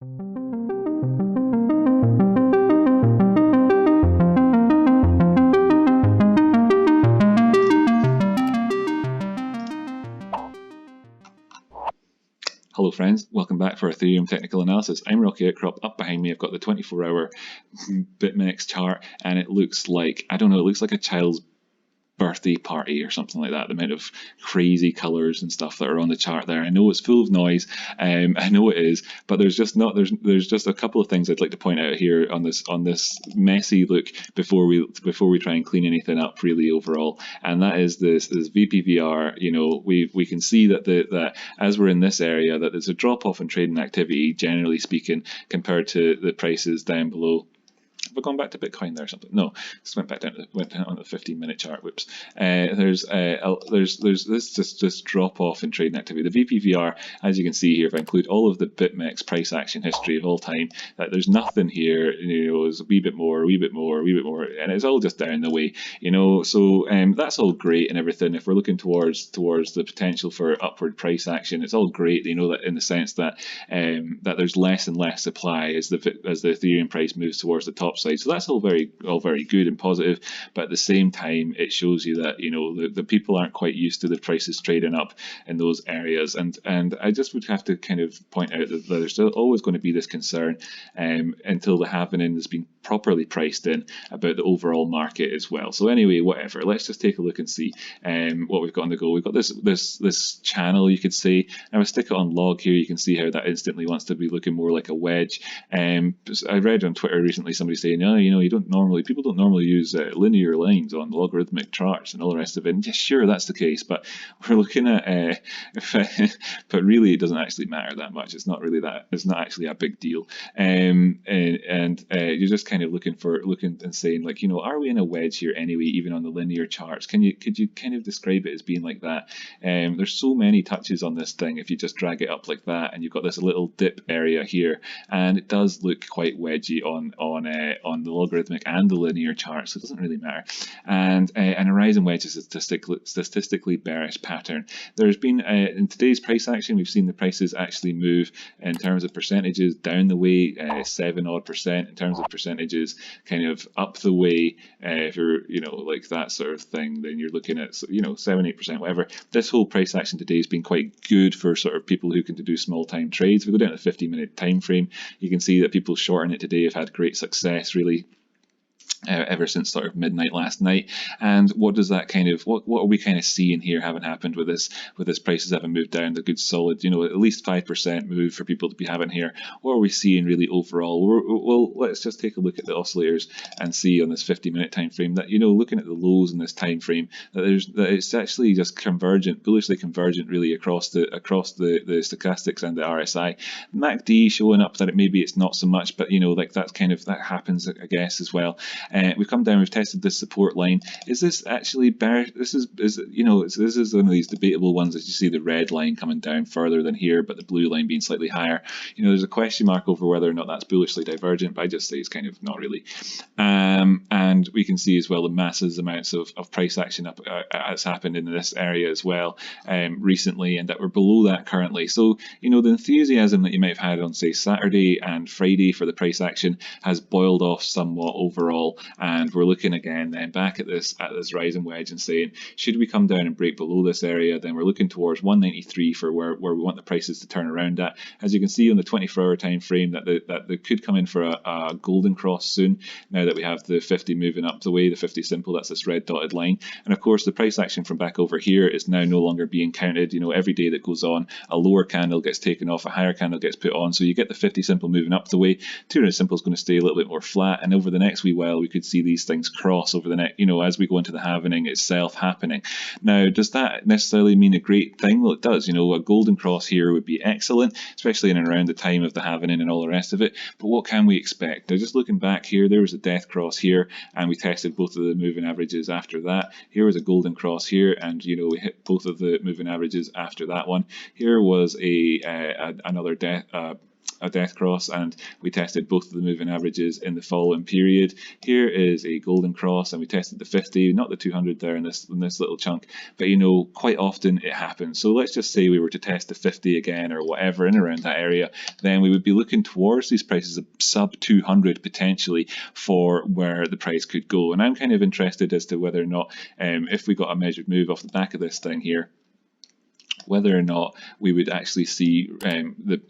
Hello friends, welcome back for Ethereum Technical Analysis. I'm Rocky Outcrop. Up behind me I've got the 24-hour BitMEX chart, and it looks like, I don't know, it looks like a child's birthday party or something like that. The amount of crazy colors and stuff that are on the chart there. I know it's full of noise, I know it is, but there's just a couple of things I'd like to point out here on this messy look before we try and clean anything up really overall. And that is this VPVR. You know, we can see that as we're in this area, that there's a drop off in trading activity, generally speaking, compared to the prices down below. Have I gone back to Bitcoin there or something? No, just went down on the 15-minute chart. Whoops. There's this drop off in trading activity. The VPVR, as you can see here, if I include all of the BitMEX price action history of all time, that there's nothing here. You know, it's a wee bit more, and it's all just down the way. You know, so that's all great and everything. If we're looking towards the potential for upward price action, it's all great. You know, that in the sense that there's less and less supply as the Ethereum price moves towards the top side. So that's all very good and positive, but at the same time it shows you that, you know, the people aren't quite used to the prices trading up in those areas, and I just would have to kind of point out that there's still always going to be this concern until the halvening has been properly priced in about the overall market as well. So anyway, whatever, let's just take a look and see what we've got on the go. We've got this channel, you could say. Now I stick it on log here, you can see how that instantly wants to be looking more like a wedge. I read on Twitter recently somebody saying, oh, you know, people don't normally use linear lines on logarithmic charts and all the rest of it. And yeah, sure, that's the case, but we're looking at but really it doesn't actually matter that much. It's not actually a big deal. And you're just kind of looking and saying, like, you know, are we in a wedge here anyway, even on the linear charts? Could you kind of describe it as being like that? There's so many touches on this thing if you just drag it up like that, and you've got this little dip area here, and it does look quite wedgy on the logarithmic and the linear chart, so it doesn't really matter. And a rising wedge is a statistically bearish pattern. There's been in today's price action, we've seen the prices actually move in terms of percentages down the way, 7% in terms of percentages, kind of up the way. If you're, you know, like that sort of thing, then you're looking at, you know, 7-8%, whatever. This whole price action today has been quite good for sort of people who can do small time trades. If we go down to the 50-minute time frame, you can see that people shorting it today have had great success, really. Ever since sort of midnight last night. And what does that kind of, what are we kind of seeing here haven't happened with this prices haven't moved down, the good solid, you know, at least 5% move for people to be having here? What are we seeing really overall? Well, let's just take a look at the oscillators and see on this 50-minute time frame that, you know, looking at the lows in this time frame, that it's actually just convergent, bullishly convergent really across the stochastics and the RSI. MACD showing up that maybe it's not so much, but, you know, like that happens, I guess, as well. We've come down, we've tested this support line. Is this actually bearish? This is you know, this is one of these debatable ones, as you see the red line coming down further than here, but the blue line being slightly higher. You know, there's a question mark over whether or not that's bullishly divergent, but I just say it's kind of not really. And we can see as well the massive amounts of price action that's happened in this area as well recently, and that we're below that currently. So, you know, the enthusiasm that you might have had on, say, Saturday and Friday for the price action has boiled off somewhat overall. And we're looking again then back at this rising wedge and saying, should we come down and break below this area, then we're looking towards 193 for where we want the prices to turn around at. As you can see on the 24-hour time frame, that they could come in for a golden cross soon, now that we have the 50 moving up the way, the 50 simple, that's this red dotted line. And of course the price action from back over here is now no longer being counted. You know, every day that goes on, a lower candle gets taken off, a higher candle gets put on, so you get the 50 simple moving up the way. 200 simple is going to stay a little bit more flat, and over the next wee while we could see these things cross over the next, you know, as we go into the halvening itself happening. Now, does that necessarily mean a great thing? Well, it does. You know, a golden cross here would be excellent, especially in and around the time of the halvening and all the rest of it. But what can we expect? Now, just looking back here, there was a death cross here, and we tested both of the moving averages after that. Here was a golden cross here, and, you know, we hit both of the moving averages after that one. Here was another death a death cross, and we tested both of the moving averages in the following period. Here is a golden cross, and we tested the 50, not the 200 there in this little chunk, but quite often it happens. So let's just say we were to test the 50 again or whatever in around that area, then we would be looking towards these prices of sub 200 potentially for where the price could go. And I'm kind of interested as to whether or not, if we got a measured move off the back of this thing here, whether or not we would actually see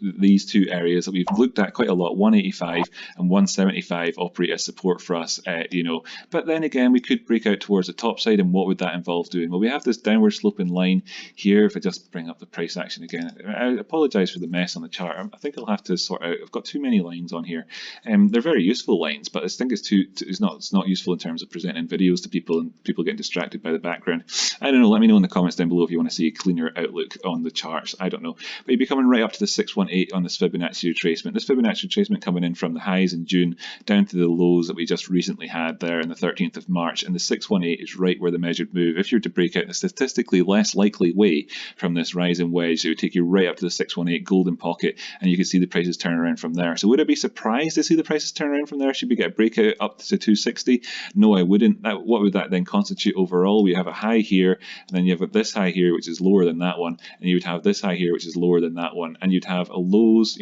these two areas that we've looked at quite a lot, 185 and 175, operate as support for us, But then again, we could break out towards the top side, and what would that involve doing? Well, we have this downward sloping line here. If I just bring up the price action again, I apologize for the mess on the chart. I think I'll have to sort out. I've got too many lines on here. They're very useful lines, but I think it's not useful in terms of presenting videos to people and people getting distracted by the background. I don't know. Let me know in the comments down below if you want to see a cleaner outlook on the charts. I don't know, but you'd be coming right up to the 618 on this Fibonacci retracement. This Fibonacci retracement coming in from the highs in June down to the lows that we just recently had there on the 13th of March, and the 618 is right where the measured move, if you're to break out in a statistically less likely way from this rising wedge, it would take you right up to the 618 golden pocket, and you can see the prices turn around from there. So would I be surprised to see the prices turn around from there? Should we get a breakout up to 260? No, I wouldn't. What would that then constitute overall? We have a high here, and then you have this high here, which is lower than that one, and you would have this high here, which is lower than that one, and you'd have a lows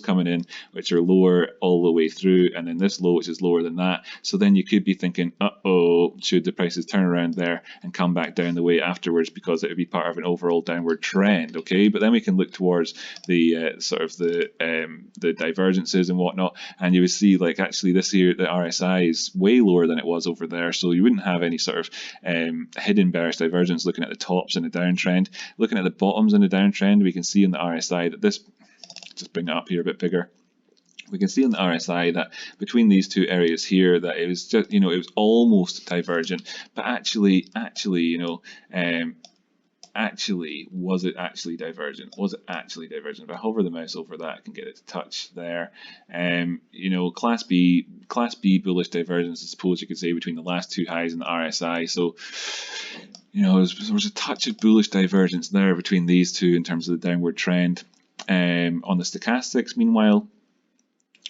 coming in, which are lower all the way through, and then this low, which is lower than that. So then you could be thinking, should the prices turn around there and come back down the way afterwards, because it would be part of an overall downward trend, okay? But then we can look towards the the divergences and whatnot, and you would see, like, actually this here, the RSI is way lower than it was over there, so you wouldn't have any sort of hidden bearish divergence looking at the tops in the downtrend. Looking at the bottoms in the downtrend, we can see in the RSI that this, just bring that up here a bit bigger, we can see in the RSI that between these two areas here that it was just, it was almost divergent, but actually, was it actually divergent? Was it actually divergent? If I hover the mouse over that, I can get it to touch there. Class B bullish divergence, I suppose you could say, between the last two highs in the RSI. So, there was a touch of bullish divergence there between these two in terms of the downward trend. On the stochastics, meanwhile,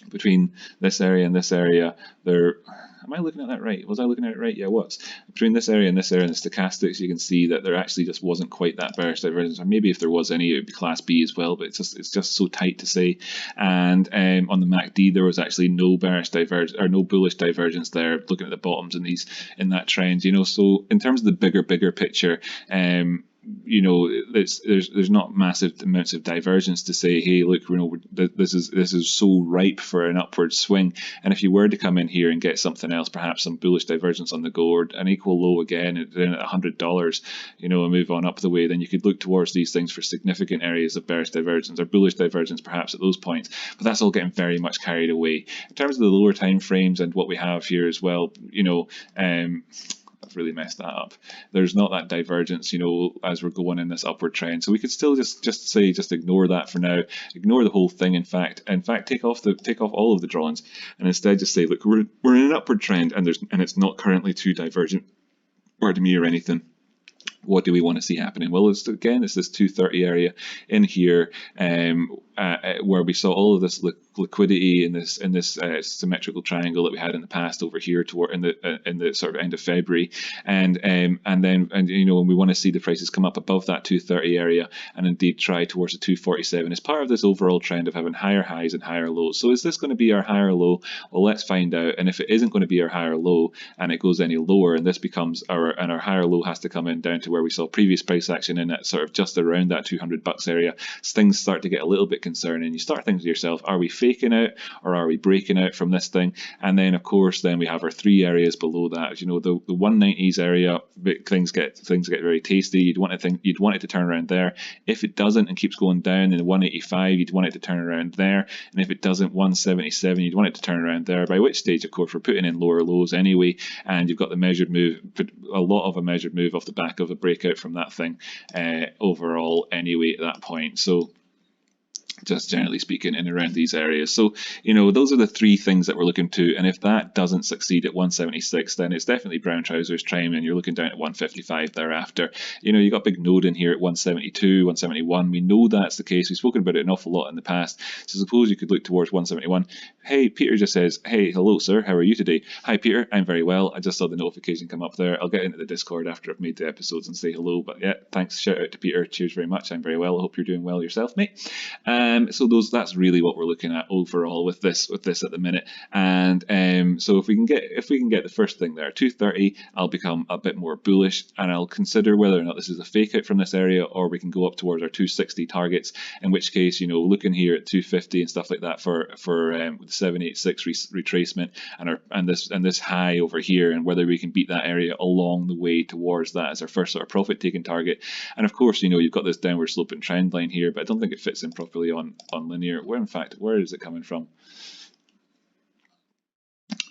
between this area and this area, am I looking at that right? Was I looking at it right? Yeah, I was. Between this area and this area in the stochastics, you can see that there actually just wasn't quite that bearish divergence, or maybe if there was any, it would be class B as well, but it's just so tight to say. And on the MACD, there was actually no bearish divergence, or no bullish divergence there, looking at the bottoms in that trend. So in terms of the bigger picture, there's not massive amounts of divergence to say, hey, look, this is so ripe for an upward swing. And if you were to come in here and get something else, perhaps some bullish divergence on the go, or an equal low again at $100, and move on up the way, then you could look towards these things for significant areas of bearish divergence or bullish divergence perhaps at those points. But that's all getting very much carried away. In terms of the lower time frames and what we have here as well, I've really messed that up. There's not that divergence, as we're going in this upward trend. So we could still just ignore that for now. Ignore the whole thing. In fact, take off all of the drawings, and instead just say, look, we're in an upward trend, and it's not currently too divergent, pardon me, or anything. What do we want to see happening? Well, it's this 230 area in here, where we saw all of this liquidity in this symmetrical triangle that we had in the past over here in the sort of end of February, and we want to see the prices come up above that 230 area and indeed try towards the 247 as part of this overall trend of having higher highs and higher lows. So is this going to be our higher low? Well, let's find out. And if it isn't going to be our higher low and it goes any lower, and this becomes our higher low has to come in down to where we saw previous price action in at sort of just around that $200 area, things start to get a little bit concerning. You start thinking to yourself, are we faking out or are we breaking out from this thing? And then of course then we have our three areas below that. The 190s area, things get very tasty. You'd want it to turn around there. If it doesn't and keeps going down in the 185, you'd want it to turn around there. And if it doesn't, 177, you'd want it to turn around there, by which stage of course we're putting in lower lows anyway, and you've got the measured move, a lot of a measured move off the back of a breakout from that thing overall anyway at that point. So just generally speaking, in around these areas. So, those are the three things that we're looking to. And if that doesn't succeed at 176, then it's definitely brown trousers time, and you're looking down at 155 thereafter. You got big node in here at 172, 171. We know that's the case. We've spoken about it an awful lot in the past. So suppose you could look towards 171. Hey, Peter just says, hey, hello, sir. How are you today? Hi, Peter. I'm very well. I just saw the notification come up there. I'll get into the Discord after I've made the episodes and say hello. But yeah, thanks. Shout out to Peter. Cheers very much. I'm very well. I hope you're doing well yourself, mate. So that's really what we're looking at overall with this at the minute. And so if we can get the first thing there, 230, I'll become a bit more bullish, and I'll consider whether or not this is a fake out from this area, or we can go up towards our 260 targets. In which case, looking here at 250 and stuff like that for the 786 retracement and this high over here, and whether we can beat that area along the way towards that as our first sort of profit taking target. And of course, you've got this downward sloping trend line here, but I don't think it fits in properly on linear. Where is it coming from?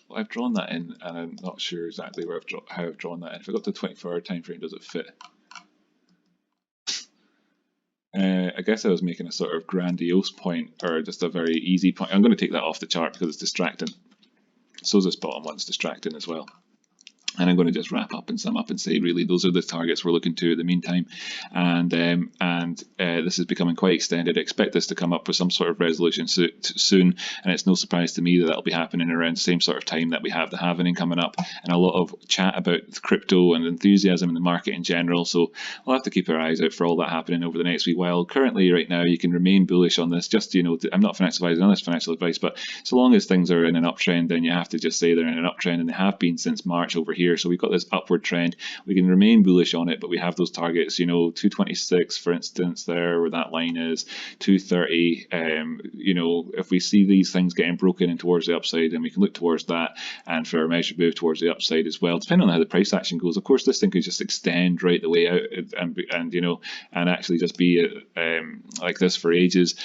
Well, I've drawn that in, and I'm not sure exactly how I've drawn that in. If I got the 24-hour time frame, does it fit? I guess I was making a sort of grandiose point, or just a very easy point. I'm going to take that off the chart because it's distracting. So this bottom one's distracting as well. And I'm going to just wrap up and sum up and say, really, those are the targets we're looking to at the meantime. And this is becoming quite extended. I expect this to come up with some sort of resolution soon. And it's no surprise to me that that'll be happening around the same sort of time that we have the halvening coming up, and a lot of chat about crypto and enthusiasm in the market in general. So we'll have to keep our eyes out for all that happening over the next wee while. Currently, right now, you can remain bullish on this. Just, I'm not financial advisor on this financial advice, but so long as things are in an uptrend, then you have to just say they're in an uptrend, and they have been since March over here. So we've got this upward trend. We can remain bullish on it, but we have those targets, 226, for instance, there where that line is, 230. If we see these things getting broken in towards the upside, then we can look towards that, and for our measured move towards the upside as well, depending on how the price action goes. Of course, this thing could just extend right the way out and actually just be like this for ages,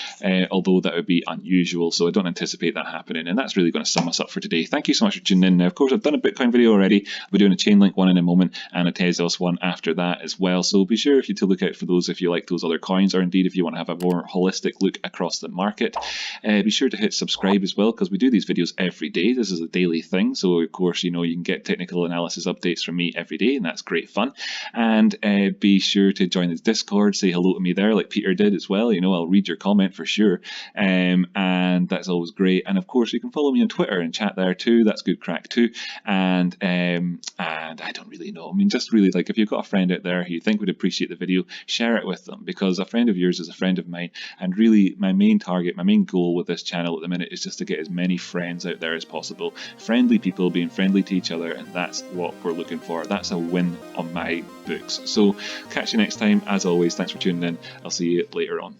although that would be unusual. So I don't anticipate that happening, and that's really going to sum us up for today. Thank you so much for tuning in. Now, of course, I've done a Bitcoin video already. I'll be doing a Chainlink one in a moment, and a Tezos one after that as well. So be sure to look out for those if you like those other coins, or indeed if you want to have a more holistic look across the market. Be sure to hit subscribe as well, because we do these videos every day. This is a daily thing. So of course, you can get technical analysis updates from me every day, and that's great fun. And be sure to join the Discord, say hello to me there like Peter did as well. I'll read your comment for sure. And that's always great. And of course, you can follow me on Twitter and chat there too. That's good crack too. And I don't really know. Just really, like, if you've got a friend out there who you think would appreciate the video, share it with them, because a friend of yours is a friend of mine. And really, my main target, my main goal with this channel at the minute is just to get as many friends out there as possible. Friendly people being friendly to each other, and that's what we're looking for. That's a win on my books. So catch you next time. As always, thanks for tuning in. I'll see you later on.